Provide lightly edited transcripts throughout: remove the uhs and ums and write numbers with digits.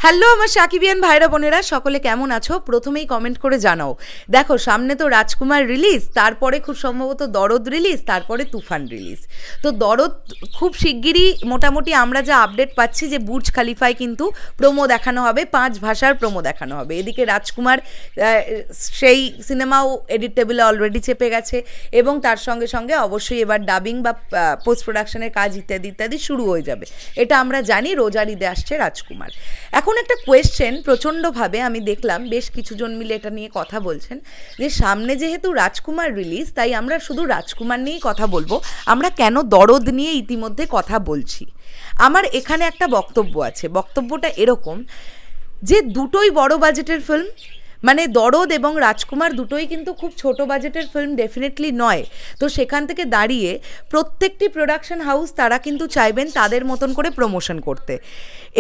Hello আমার সাকিবিয়ান ভাইরা বোনেরা, সকলে কেমন আছো? প্রথমেই কমেন্ট করে জানাও। দেখো, সামনে তো রাজকুমার রিলিজ, তারপরে খুব সম্ভবত দরদ রিলিজ, তারপরে তুফান রিলিজ। তো দরদ খুব শিগগিরই মোটামুটি আমরা যা আপডেট পাচ্ছি যে বুর্জ খালিফায় কিন্তু প্রোমো দেখানো হবে, 5 ভাষার প্রোমো দেখানো হবে। এদিকে রাজকুমার সেই সিনেমাও এডিট টেবিলে অলরেডি চেপে গেছে এবং তার সঙ্গে সঙ্গে অবশ্যই এবার ডাবিং বা পোস্ট প্রোডাকশনের কাজ ইত্যাদি ইত্যাদি শুরু হয়ে যাবে। এটা আমরা জানি, রোজার ঈদে আসছে রাজকুমার। এখন একটা কোয়েশ্চেন প্রচণ্ডভাবে আমি দেখলাম, বেশ কিছুজন মিলে এটা নিয়ে কথা বলছেন যে সামনে যেহেতু রাজকুমার রিলিজ, তাই আমরা শুধু রাজকুমার নিয়েই কথা বলবো, আমরা কেন দরদ নিয়ে ইতিমধ্যে কথা বলছি। আমার এখানে একটা বক্তব্য আছে। বক্তব্যটা এরকম যে দুটোই বড় বাজেটের ফিল্ম, মানে দরদ এবং রাজকুমার দুটোই কিন্তু খুব ছোট বাজেটের ফিল্ম ডেফিনেটলি নয়। তো সেখান থেকে দাঁড়িয়ে প্রত্যেকটি প্রোডাকশন হাউস তারা কিন্তু চাইবেন তাদের মতন করে প্রমোশন করতে।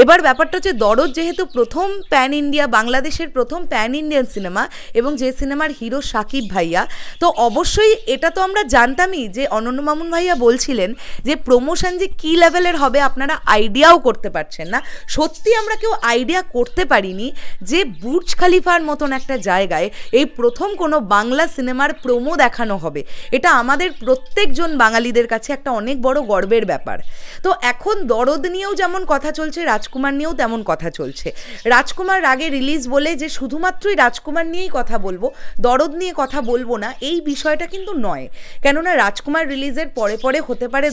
এবার ব্যাপারটা হচ্ছে, দরদ যেহেতু প্রথম প্যান ইন্ডিয়া, বাংলাদেশের প্রথম প্যান ইন্ডিয়ান সিনেমা এবং যে সিনেমার হিরো সাকিব ভাইয়া, তো অবশ্যই এটা তো আমরা জানতামই যে অনন্য মামুন ভাইয়া বলছিলেন যে প্রমোশন যে কী লেভেলের হবে আপনারা আইডিয়াও করতে পারছেন না। সত্যি আমরা কেউ আইডিয়া করতে পারিনি যে বুর্জ খালিফার মতন একটা জায়গায় এই প্রথম কোনো বাংলা সিনেমার প্রোমো দেখানো হবে। এটা আমাদের প্রত্যেকজন বাঙালিদের কাছে একটা অনেক বড় গর্বের ব্যাপার। তো এখন দরদ নিয়েও যেমন কথা চলছে, রাজকুমার নিয়েও তেমন কথা চলছে। রাজকুমার আগে রিলিজ বলে যে শুধুমাত্রই রাজকুমার নিয়েই কথা বলবো, দরদ নিয়ে কথা বলবো না, এই বিষয়টা কিন্তু নয়। কেননা রাজকুমার রিলিজের পরে পরে হতে পারে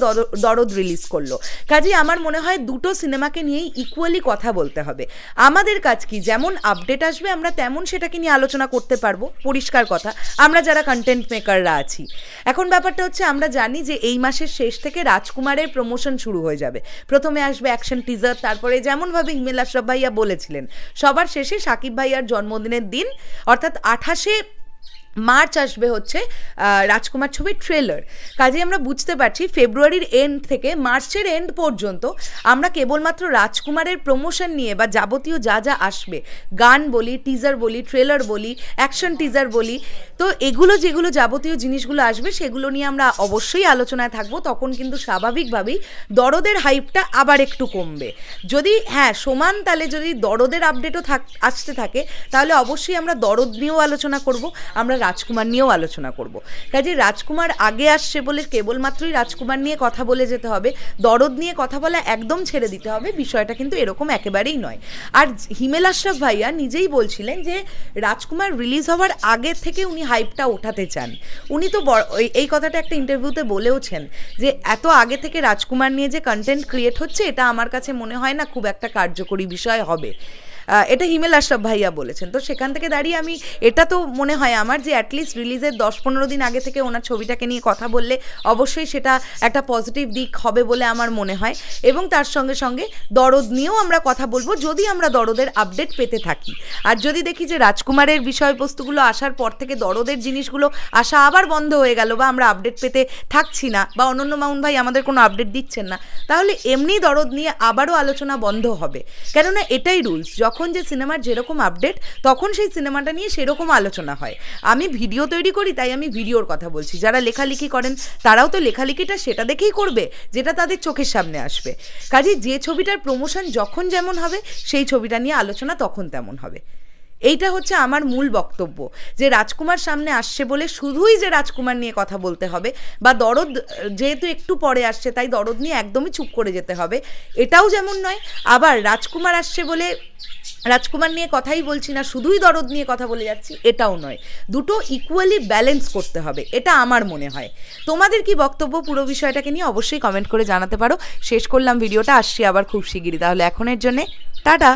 দরদ রিলিজ করলো। কাজেই আমার মনে হয় দুটো সিনেমাকে নিয়েই ইকুয়ালি কথা বলতে হবে। আমাদের কাজ কি, যেমন আপডেট আসবে আমরা তেমন সেটাকে নিয়ে আলোচনা করতে পারবো, পরিষ্কার কথা, আমরা যারা কন্টেন্ট মেকাররা আছি। এখন ব্যাপারটা হচ্ছে, আমরা জানি যে এই মাসের শেষ থেকে রাজকুমারের প্রমোশন শুরু হয়ে যাবে। প্রথমে আসবে অ্যাকশন টিজার, তারপরে যেমনভাবে হিমেল আশরাফ ভাইয়া বলেছিলেন সবার শেষে সাকিব ভাইয়ার জন্মদিনের দিন অর্থাৎ 28শে মার্চ আসবে হচ্ছে রাজকুমার ছবির ট্রেলার। কাজে আমরা বুঝতে পারছি ফেব্রুয়ারির এন্ড থেকে মার্চের এন্ড পর্যন্ত আমরা কেবলমাত্র রাজকুমারের প্রমোশন নিয়ে বা যাবতীয় যা যা আসবে, গান বলি, টিজার বলি, ট্রেলার বলি, অ্যাকশন টিজার বলি, তো এগুলো যেগুলো যাবতীয় জিনিসগুলো আসবে সেগুলো নিয়ে আমরা অবশ্যই আলোচনায় থাকবো। তখন কিন্তু স্বাভাবিকভাবেই দরদের হাইপটা আবার একটু কমবে। যদি সমান তালে যদি দরদের আপডেটও আসতে থাকে, তাহলে অবশ্যই আমরা দরদ নিয়েও আলোচনা করব, আমরা রাজকুমার নিয়েও আলোচনা করব। কাজে রাজকুমার আগে আসছে বলে কেবলমাত্রই রাজকুমার নিয়ে কথা বলে যেতে হবে, দরদ নিয়ে কথা বলা একদম ছেড়ে দিতে হবে, বিষয়টা কিন্তু এরকম একেবারেই নয়। আর হিমেল আশরাফ ভাইয়া নিজেই বলছিলেন যে রাজকুমার রিলিজ হওয়ার আগে থেকে উনি হাইপটা ওঠাতে চান। উনি তো এই কথাটা একটা ইন্টারভিউতে বলেওছেন যে এত আগে থেকে রাজকুমার নিয়ে যে কন্টেন্ট ক্রিয়েট হচ্ছে, এটা আমার কাছে মনে হয় না খুব একটা কার্যকরী বিষয় হবে। এটা হিমেল আশরাফ ভাইয়া বলেছেন। তো সেখান থেকে দাঁড়িয়ে আমি এটা তো মনে হয় আমার যে অ্যাটলিস্ট রিলিজের 10-15 দিন আগে থেকে ওনার ছবিটাকে নিয়ে কথা বললে অবশ্যই সেটা একটা পজিটিভ দিক হবে বলে আমার মনে হয়। এবং তার সঙ্গে সঙ্গে দরদ নিয়েও আমরা কথা বলবো, যদি আমরা দরদের আপডেট পেতে থাকি। আর যদি দেখি যে রাজকুমারের বিষয়বস্তুগুলো আসার পর থেকে দরদের জিনিসগুলো আসা আবার বন্ধ হয়ে গেল, বা আমরা আপডেট পেতে থাকছি না, বা অনন্য মামুন ভাই আমাদের কোনো আপডেট দিচ্ছেন না, তাহলে এমনি দরদ নিয়ে আবারও আলোচনা বন্ধ হবে। কেননা এটাই রুলস, যখন যে সিনেমার যেরকম আপডেট তখন সেই সিনেমাটা নিয়ে সেরকম আলোচনা হয়। আমি ভিডিও তৈরি করি, তাই আমি ভিডিওর কথা বলছি। যারা লেখালেখি করেন তারাও তো লেখালেখিটা সেটা দেখেই করবে যেটা তাদের চোখের সামনে আসবে। কাজেই যে ছবিটার প্রমোশন যখন যেমন হবে, সেই ছবিটা নিয়ে আলোচনা তখন তেমন হবে। এইটা হচ্ছে আমার মূল বক্তব্য, যে রাজকুমার সামনে আসছে বলে শুধুই যে রাজকুমার নিয়ে কথা বলতে হবে, বা দরদ যেহেতু একটু পরে আসছে তাই দরদ নিয়ে একদমই চুপ করে যেতে হবে, এটাও যেমন নয়। আবার রাজকুমার আসছে বলে রাজকুমার নিয়ে কথাই বলছি না, শুধুই দরদ নিয়ে কথা বলে যাচ্ছি, এটাও নয়। দুটো ইকুয়ালি ব্যালেন্স করতে হবে, এটা আমার মনে হয়। তোমাদের কি বক্তব্য পুরো বিষয়টাকে নিয়ে অবশ্যই কমেন্ট করে জানাতে পারো। শেষ করলাম ভিডিওটা, আসছি আবার খুব শিগগিরই। তাহলে এখনের জন্যে টাটা।